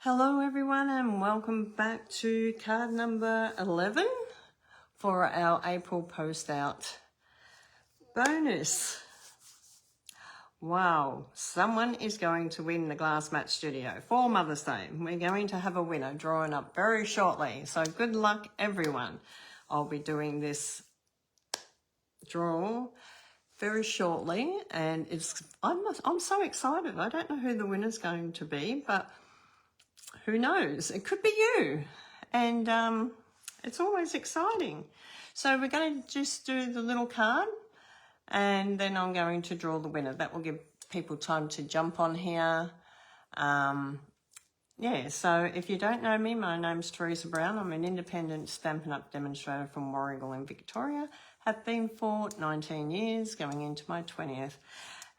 Hello everyone and welcome back to card number 11 for our April post out bonus. Wow, someone is going to win the Glass Mat Studio for Mother's Day. We're going to have a winner drawing up very shortly, so good luck everyone. I'll be doing this draw very shortly and I'm so excited. I don't know who the winner's going to be, but who knows? It could be you. And it's always exciting. So we're going to just do the little card and then I'm going to draw the winner. That will give people time to jump on here. Yeah, so if you don't know me, my name's Teresa Brown. I'm an independent Stampin' Up demonstrator from Warragul in Victoria. Have been for 19 years, going into my 20th.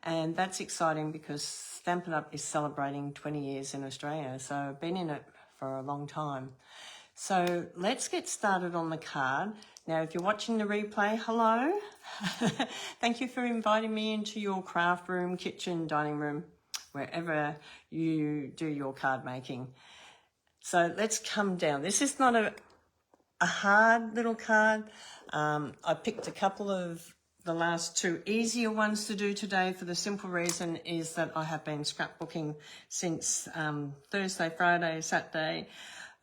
And that's exciting because Stampin' Up is celebrating 20 years in Australia. So I've been in it for a long time. So let's get started on the card. Now, if you're watching the replay, hello. Thank you for inviting me into your craft room, kitchen, dining room, wherever you do your card making. So let's come down. This is not a hard little card. I picked a couple of the last two easier ones to do today for the simple reason is that I have been scrapbooking since Thursday, Friday, Saturday.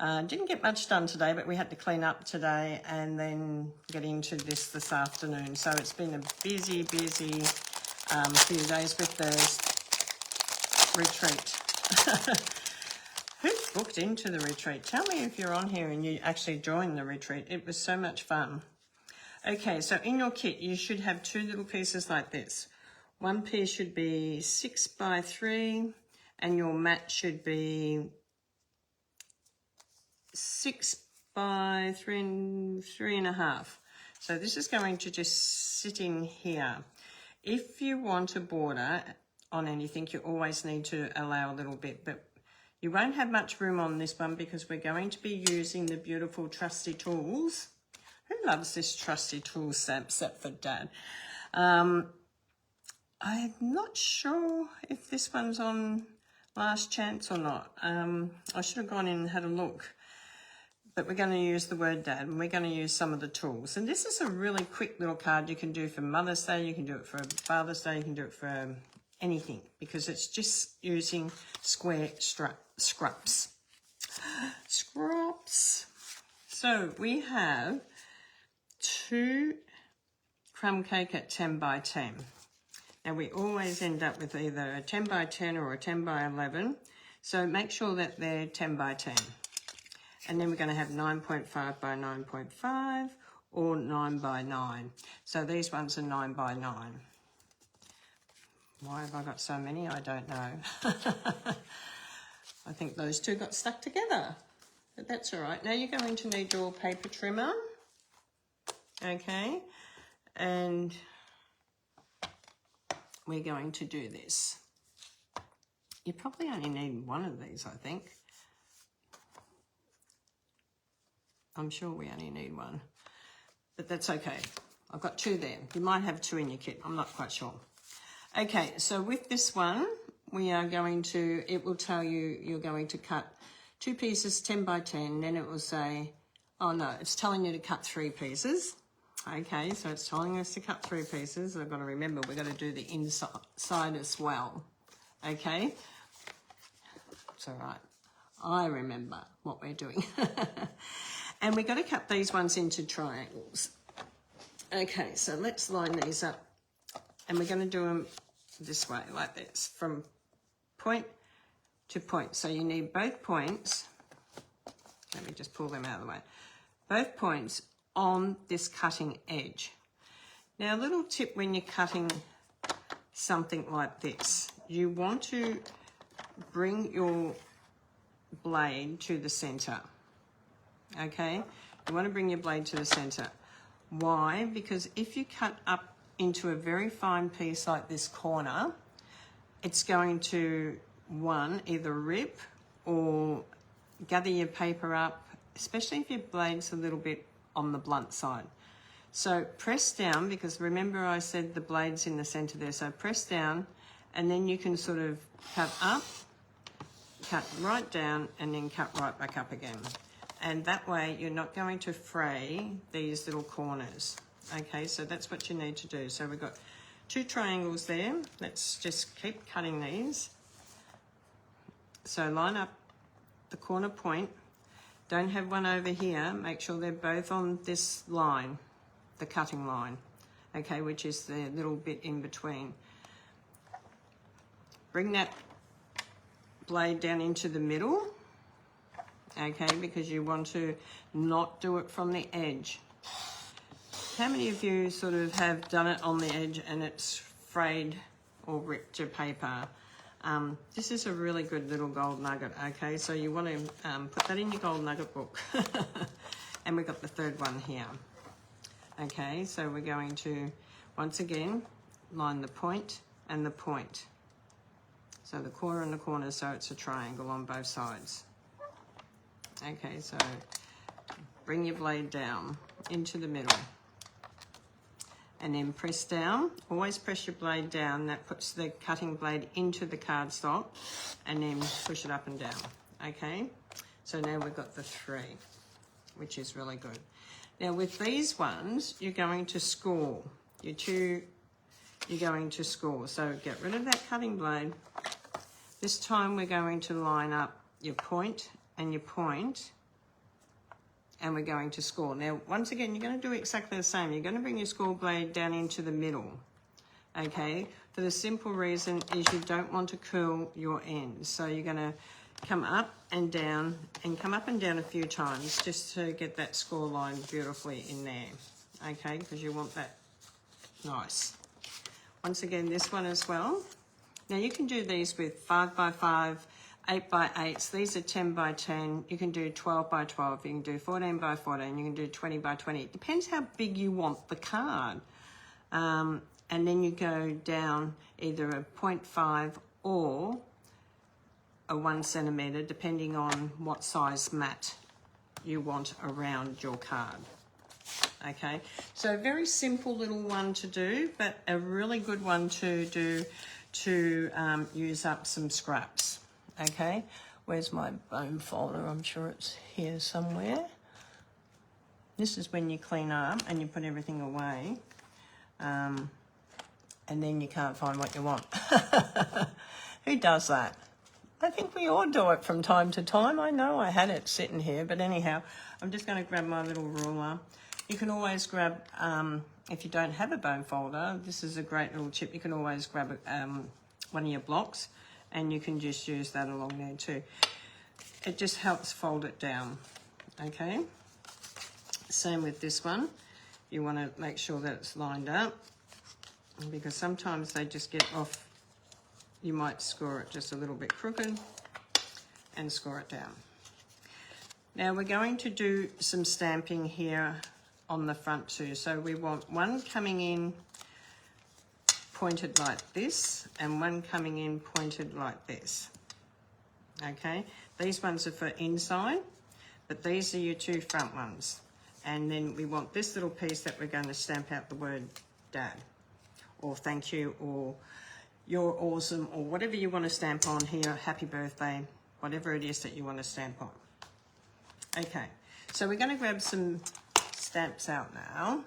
Didn't get much done today, but we had to clean up today and then get into this afternoon. So it's been a busy few days with the retreat. Who's booked into the retreat? Tell me if you're on here and you actually joined the retreat. It was so much fun. Okay, so in your kit, you should have two little pieces like this. One piece should be 6 by 3, and your mat should be 6 by 3.5. So this is going to just sit in here. If you want a border on anything, you always need to allow a little bit, but you won't have much room on this one because we're going to be using the beautiful trusty tools. Who loves this trusty tool set for Dad? I'm not sure if this one's on last chance or not. I should have gone in and had a look. But we're going to use the word Dad and we're going to use some of the tools. And this is a really quick little card you can do for Mother's Day. You can do it for Father's Day. You can do it for anything because it's just using square scraps. Scraps. So we have 2 crumb cake at 10 by 10. Now we always end up with either a 10 by 10 or a 10 by 11. So make sure that they're 10 by 10. And then we're going to have 9.5 by 9.5 or 9 by 9. So these ones are 9 by 9. Why have I got so many? I don't know. I think those two got stuck together. But that's all right. Now you're going to need your paper trimmer. Okay, and we're going to do this. You probably only need one of these, I think. I'm sure we only need one, but that's okay. I've got 2 there. You might have 2 in your kit. I'm not quite sure. Okay, so with this one, we are going to, it will tell you you're going to cut 2 pieces 10 by 10. Then it will say, oh no, it's telling you to cut 3 pieces. Okay, so it's telling us to cut 3 pieces. I've got to remember we've got to do the inside as well. Okay, it's all right. I remember what we're doing. And we've got to cut these ones into triangles. Okay, so let's line these up. And we're going to do them this way, like this, from point to point. So you need both points. Let me just pull them out of the way. Both points on this cutting edge. Now, a little tip when you're cutting something like this, you want to bring your blade to the center. Okay, you want to bring your blade to the center. Why? Because if you cut up into a very fine piece like this corner, it's going to, one, either rip or gather your paper up, especially if your blade's a little bit on the blunt side. So press down, because remember I said the blade's in the center there, so press down and then you can sort of cut up, cut right down and then cut right back up again. And that way you're not going to fray these little corners. Okay, so that's what you need to do. So we've got 2 triangles there. Let's just keep cutting these. So line up the corner point. Don't have one over here. Make sure they're both on this line, the cutting line, okay, which is the little bit in between. Bring that blade down into the middle, okay, because you want to not do it from the edge. How many of you sort of have done it on the edge and it's frayed or ripped your paper? This is a really good little gold nugget, okay? So you want to put that in your gold nugget book. And we've got the third one here. Okay, so we're going to, once again, line the point and the point. So the corner and the corner, so it's a triangle on both sides. Okay, so bring your blade down into the middle. And then press down. Always press your blade down. That puts the cutting blade into the cardstock, and then push it up and down. Okay, so now we've got the 3, which is really good. Now with these ones, you're going to score. You're going to score. So get rid of that cutting blade. This time we're going to line up your point and your point, and we're going to score. Now, once again, you're going to do exactly the same. You're going to bring your score blade down into the middle, okay? For the simple reason is you don't want to curl your ends. So you're going to come up and down, and come up and down a few times just to get that score line beautifully in there, okay? Because you want that nice. Once again, this one as well. Now, you can do these with 5 by 5, 8 by 8s. These are 10 by 10. You can do 12 by 12. You can do 14 by 14. You can do 20 by 20. It depends how big you want the card. And then you go down either a 0.5 or a 1 centimetre, depending on what size mat you want around your card. Okay, so a very simple little one to do, but a really good one to do to use up some scraps. Okay, where's my bone folder? I'm sure it's here somewhere. This is when you clean up and you put everything away, and then you can't find what you want. Who does that? I think we all do it from time to time. I know I had it sitting here, but anyhow, I'm just going to grab my little ruler. You can always grab, if you don't have a bone folder, this is a great little tip. You can always grab one of your blocks, and you can just use that along there too. It just helps fold it down, okay? Same with this one. You want to make sure that it's lined up, because sometimes they just get off. You might score it just a little bit crooked and score it down. Now we're going to do some stamping here on the front too. So we want one coming in pointed like this and one coming in pointed like this. Okay, these ones are for inside, but these are your 2 front ones. And then we want this little piece that we're going to stamp out the word Dad, or thank you, or you're awesome, or whatever you want to stamp on here, happy birthday, whatever it is that you want to stamp on. Okay, so we're going to grab some stamps out now.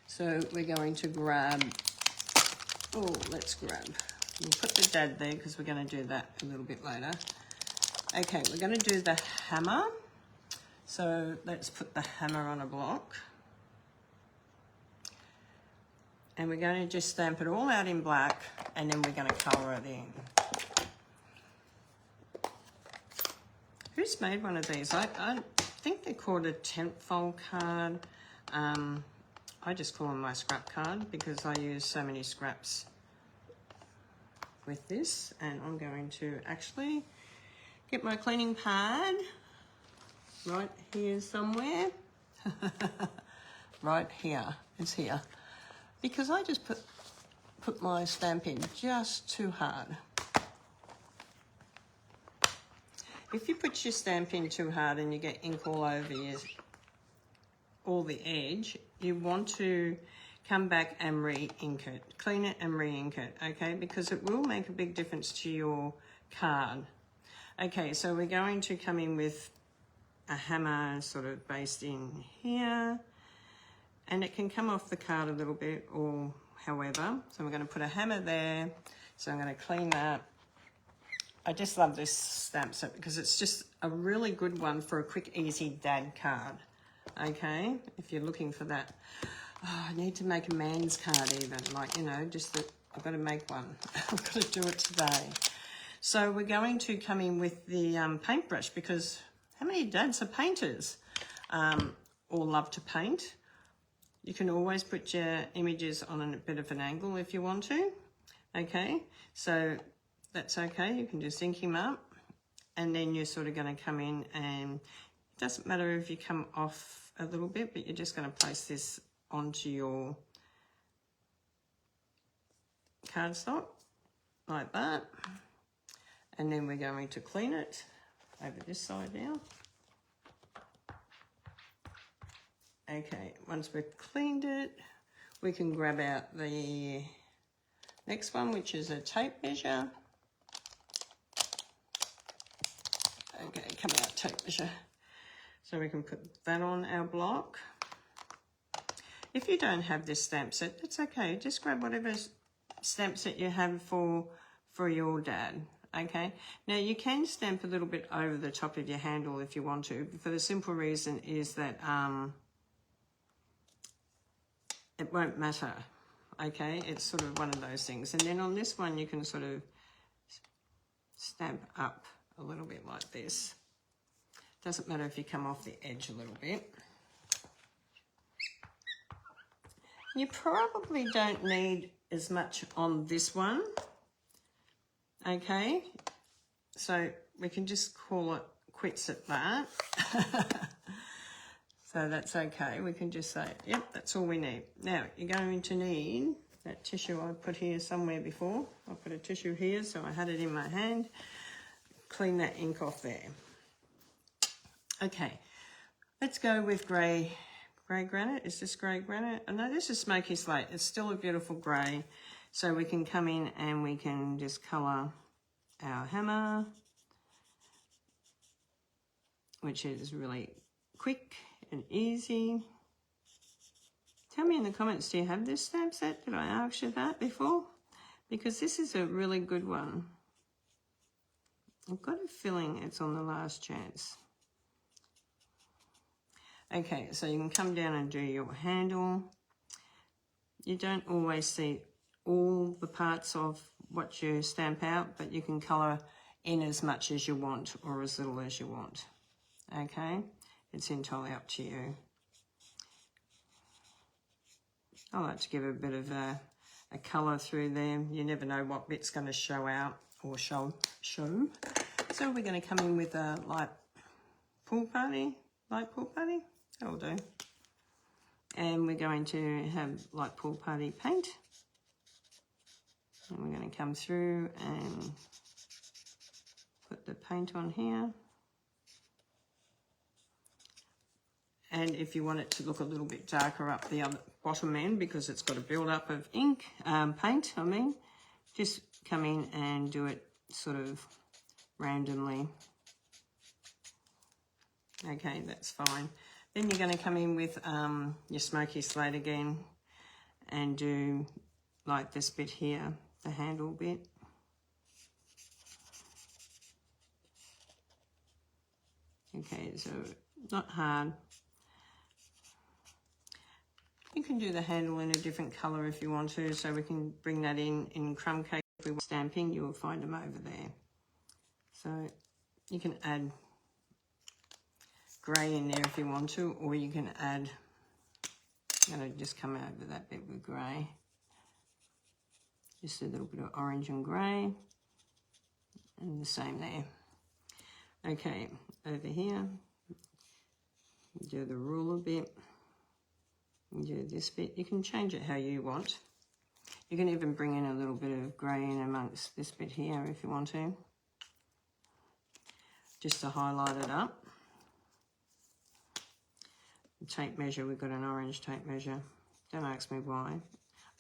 So we're going to grab, let's grab, we'll put the Dad there because we're going to do that a little bit later. Okay, we're going to do the hammer. So let's put the hammer on a block. And we're going to just stamp it all out in black, and then we're going to colour it in. Who's made one of these? I think they're called a tent fold card. I just call them my scrap card because I use so many scraps with this. And I'm going to actually get my cleaning pad right here somewhere. Right here, it's here. Because I just put my stamp in just too hard. If you put your stamp in too hard and you get ink all over all the edge, you want to come back and re-ink it. Clean it and re-ink it, okay? Because it will make a big difference to your card. Okay, so we're going to come in with a hammer sort of based in here, and it can come off the card a little bit or however. So we're going to put a hammer there. So I'm going to clean that. I just love this stamp set because it's just a really good one for a quick, easy dad card. Okay, if you're looking for that. Oh, I need to make a man's card even, like, you know, just that I've got to make one. I've got to do it today. So we're going to come in with the paintbrush, because how many dads are painters or love to paint? You can always put your images on a bit of an angle if you want to. Okay, so that's okay. You can just ink him up, and then you're sort of going to come in, and it doesn't matter if you come off a little bit, but you're just going to place this onto your cardstock like that. And then we're going to clean it over this side now. Okay, once we've cleaned it, we can grab out the next one, which is a tape measure. Okay, come out, tape measure. So we can put that on our block. If you don't have this stamp set, that's okay. Just grab whatever stamp set you have for your dad. Okay, now you can stamp a little bit over the top of your handle if you want to, for the simple reason is that it won't matter. Okay, it's sort of one of those things. And then on this one you can sort of stamp up a little bit like this. Doesn't matter if you come off the edge a little bit. You probably don't need as much on this one. Okay, so we can just call it quits at that. So that's okay. We can just say, yep, that's all we need. Now, you're going to need that tissue I put here somewhere before. I put a tissue here, so I had it in my hand. Clean that ink off there. Okay, let's go with grey granite. Is this grey granite? Oh, no, this is smoky slate. It's still a beautiful grey. So we can come in and we can just colour our hammer, which is really quick and easy. Tell me in the comments, do you have this stamp set? Did I ask you that before? Because this is a really good one. I've got a feeling it's on the last chance. Okay, so you can come down and do your handle. You don't always see all the parts of what you stamp out, but you can colour in as much as you want or as little as you want. Okay, it's entirely up to you. I like to give a bit of a colour through there. You never know what bit's going to show out or show. So we're going to come in with a light pool party. That'll do. And we're going to have light pool party paint. And we're going to come through and put the paint on here. And if you want it to look a little bit darker up the other bottom end, because it's got a build-up of ink, paint, just come in and do it sort of randomly. Okay, that's fine. Then you're going to come in with your smoky slate again and do like this bit here, the handle bit. Okay, so not hard. You can do the handle in a different colour if you want to, so we can bring that in crumb cake. If we want stamping, you will find them over there. So you can add grey in there if you want to, or you can add, I'm going to just come over that bit with grey. Just a little bit of orange and grey, and the same there. Okay, over here, do the ruler bit. Do this bit. You can change it how you want. You can even bring in a little bit of grey in amongst this bit here if you want to, just to highlight it up. The tape measure, we've got an orange tape measure. Don't ask me why.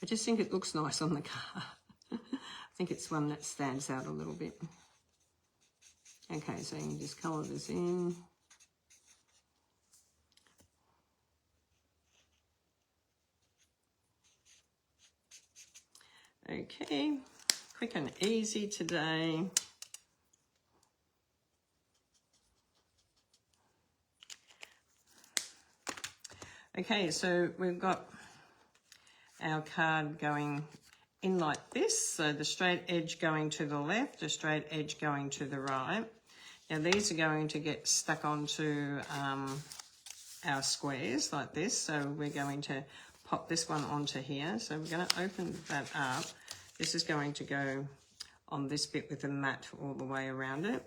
I just think it looks nice on the card. I think it's one that stands out a little bit. Okay, so you can just colour this in. Okay, quick and easy today. Okay, so we've got our card going in like this. So the straight edge going to the left, the straight edge going to the right. Now these are going to get stuck onto our squares like this. So we're going to pop this one onto here. So we're going to open that up. This is going to go on this bit with the mat all the way around it.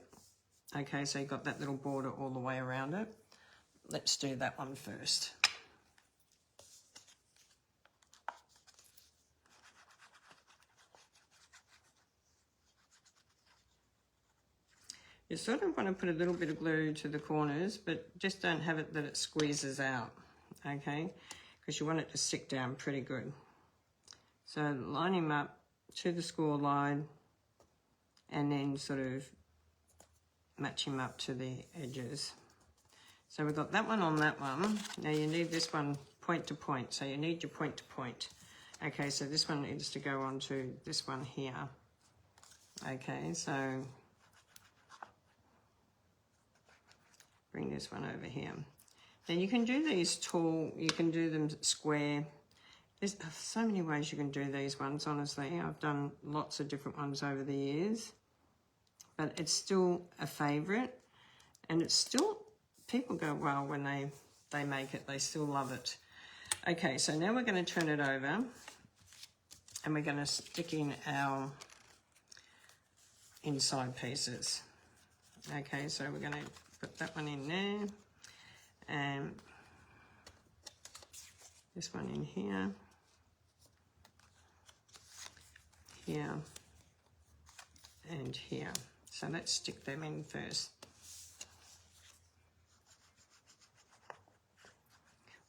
Okay, so you've got that little border all the way around it. Let's do that one first. You sort of want to put a little bit of glue to the corners, but just don't have it that it squeezes out, okay? Because you want it to stick down pretty good. So line him up to the score line and then sort of match him up to the edges. So we've got that one on that one. Now you need this one point to point, so you need your point to point. Okay, so this one needs to go onto this one here. Okay, so bring this one over here. Now you can do these tall, you can do them square. There's so many ways you can do these ones, honestly. I've done lots of different ones over the years, but it's still a favourite, and it's still, people go, well, when they make it, they still love it. Okay, so now we're going to turn it over, and we're going to stick in our inside pieces. Okay, so we're going to put that one in there, and this one in here, here, and here. So let's stick them in first.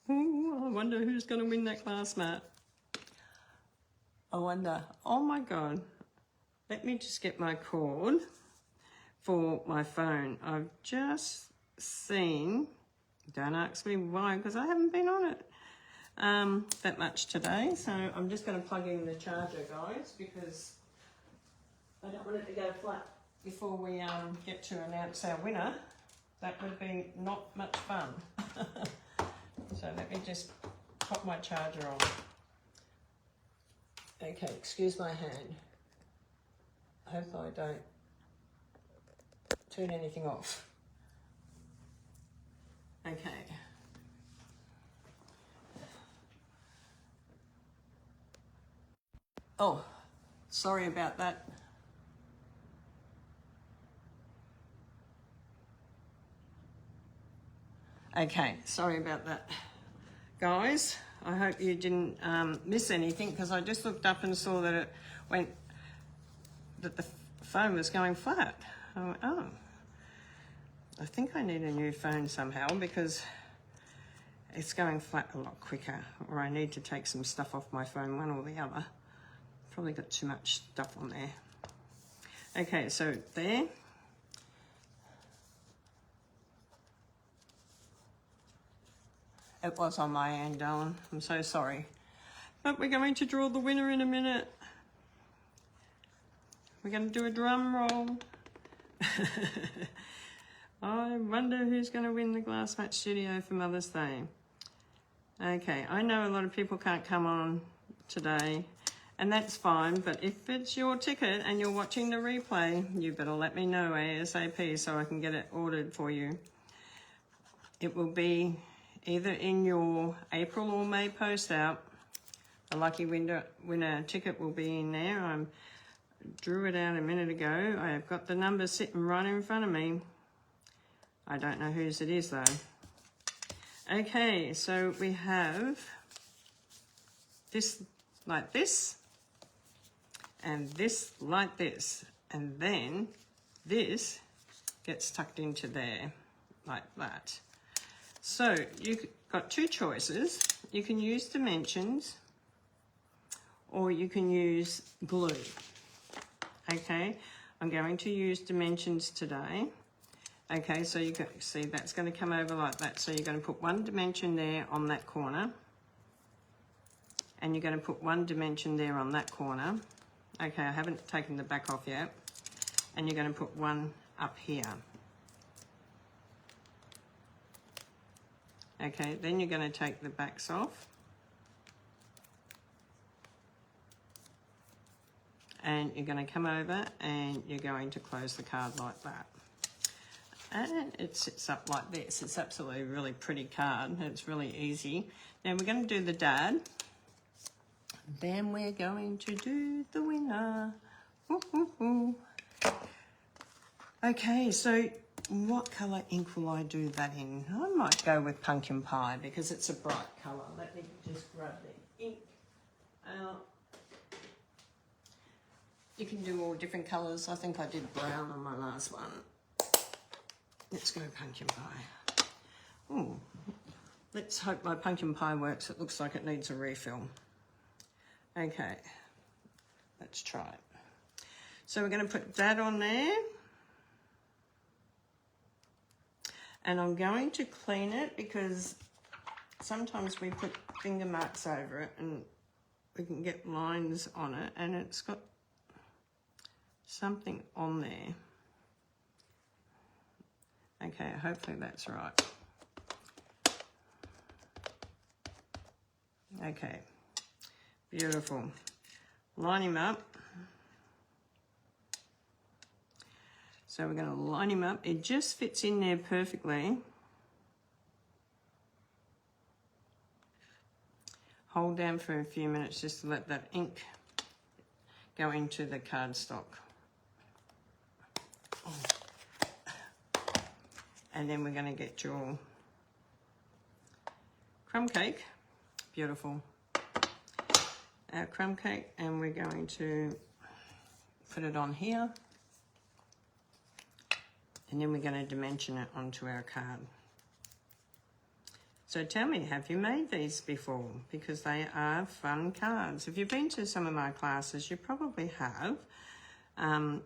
Ooh, I wonder who's going to win that glass mat. I wonder, oh my God, let me just get my cord for my phone. I've just seen, don't ask me why, because I haven't been on it that much today. So I'm just going to plug in the charger, guys, because I don't want it to go flat before we get to announce our winner. That would be not much fun. So let me just pop my charger on. Okay, excuse my hand. I hope I don't turn anything off. Okay. Oh, sorry about that. Okay, sorry about that, guys. I hope you didn't miss anything, because I just looked up and saw that it went, that the phone was going flat. I went, oh, I think I need a new phone somehow, because it's going flat a lot quicker, or I need to take some stuff off my phone, one or the other. Probably got too much stuff on there. Okay, so there. It was on my end, darling. I'm so sorry. But we're going to draw the winner in a minute. We're going to do a drum roll. I wonder who's going to win the Glass Mat Studio for Mother's Day. Okay, I know a lot of people can't come on today, and that's fine, but if it's your ticket and you're watching the replay, you better let me know ASAP so I can get it ordered for you. It will be either in your April or May post out. The lucky winner ticket will be in there. I drew it out a minute ago. I have got the number sitting right in front of me. I don't know whose it is though. Okay, so we have this like this, and this like this, and then this gets tucked into there like that. So you've got two choices. You can use dimensions, or you can use glue. Okay, I'm going to use dimensions today. Okay, so you can see that's going to come over like that. So you're going to put one dimension there on that corner. And you're going to put one dimension there on that corner. Okay, I haven't taken the back off yet. And you're going to put one up here. Okay, then you're going to take the backs off. And you're going to come over and you're going to close the card like that. And it sits up like this. It's absolutely a really pretty card. It's really easy. Now we're going to do the dad. Then we're going to do the winner. Ooh, ooh, ooh. Okay, so what colour ink will I do that in? I might go with pumpkin pie because it's a bright colour. Let me just grab the ink out. You can do all different colours. I think I did brown on my last one. Let's go pumpkin pie. Ooh, let's hope my pumpkin pie works. It looks like it needs a refill. Okay, let's try it. So we're going to put that on there. And I'm going to clean it because sometimes we put finger marks over it and we can get lines on it and it's got something on there. Okay, hopefully that's right. Okay, beautiful. Line him up. So we're going to line him up. It just fits in there perfectly. Hold down for a few minutes just to let that ink go into the cardstock. And then we're going to get your crumb cake. Beautiful. Our crumb cake, and we're going to put it on here. And then we're going to dimension it onto our card. So tell me, have you made these before? Because they are fun cards. If you've been to some of my classes, you probably have.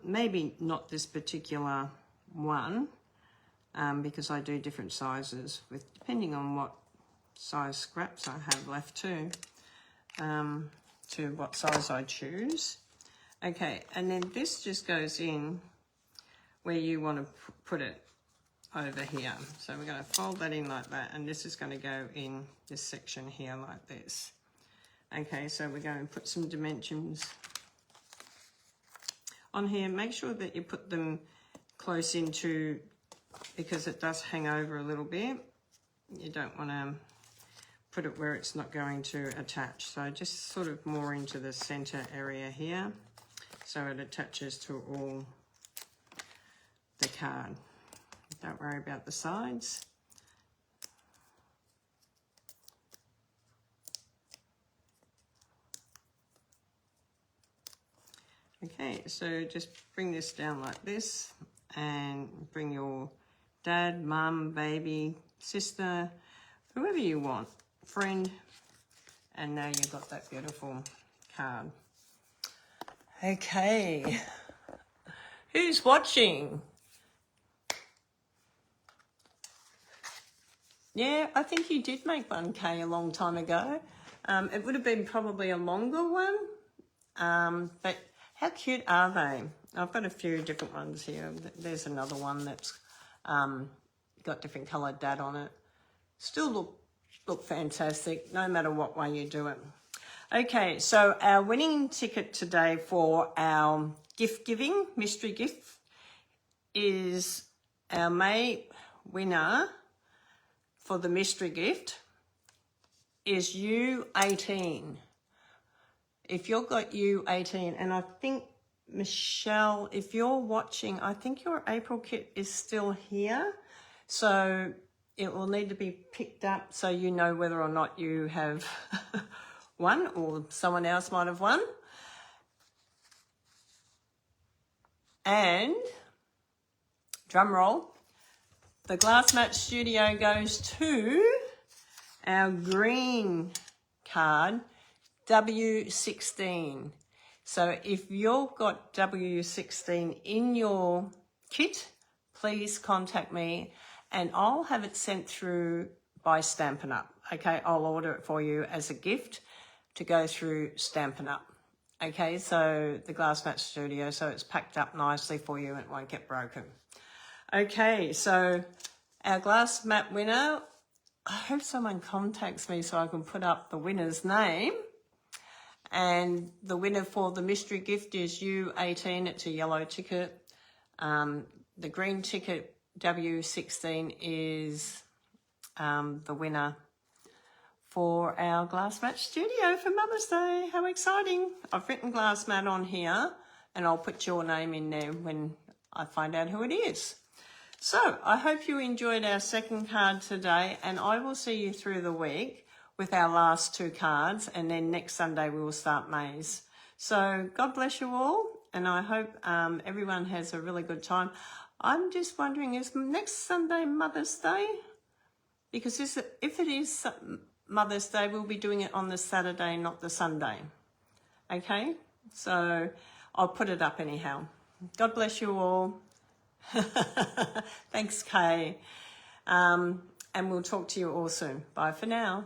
Maybe not this particular one, because I do different sizes with depending on what size scraps I have left too, to what size I choose. Okay, and then this just goes in where you want to put it over here. So we're going to fold that in like that, and this is going to go in this section here like this. Okay, so we're going to put some dimensions on here. Make sure that you put them close into, because it does hang over a little bit. You don't want to put it where it's not going to attach. So just sort of more into the center area here, so it attaches to all the card. Don't worry about the sides. Okay, so just bring this down like this and bring your dad, mum, baby, sister, whoever you want, friend, and now you've got that beautiful card. Okay, who's watching? Yeah, I think you did make 1K a long time ago. It would have been probably a longer one, but how cute are they? I've got a few different ones here. There's another one that's got different coloured dad on it. Still look fantastic, no matter what way you do it. Okay, so our winning ticket today for our gift giving, mystery gift, is our May winner for the mystery gift is U18. If you've got U18, and I think, Michelle, if you're watching, I think your April kit is still here. So it will need to be picked up so you know whether or not you have won or someone else might have won. And, drum roll, the Glass Match Studio goes to our green card, W16. So if you've got W16 in your kit, please contact me and I'll have it sent through by Stampin' Up. Okay, I'll order it for you as a gift to go through Stampin' Up. Okay, so the Glass Mat Studio, so it's packed up nicely for you and it won't get broken. Okay, so our glass mat winner, I hope someone contacts me so I can put up the winner's name. And the winner for the mystery gift is U18, it's a yellow ticket. The green ticket, W16, is the winner for our Glass Mat Studio for Mother's Day. How exciting. I've written Glass Mat on here and I'll put your name in there when I find out who it is. So I hope you enjoyed our second card today, and I will see you through the week with our last two cards, and then next Sunday we will start Maze. So God bless you all, and I hope everyone has a really good time. I'm just wondering, is next Sunday Mother's Day? Because if it is Mother's Day, we'll be doing it on the Saturday, not the Sunday. Okay, so I'll put it up anyhow. God bless you all. Thanks, Kay. And we'll talk to you all soon. Bye for now.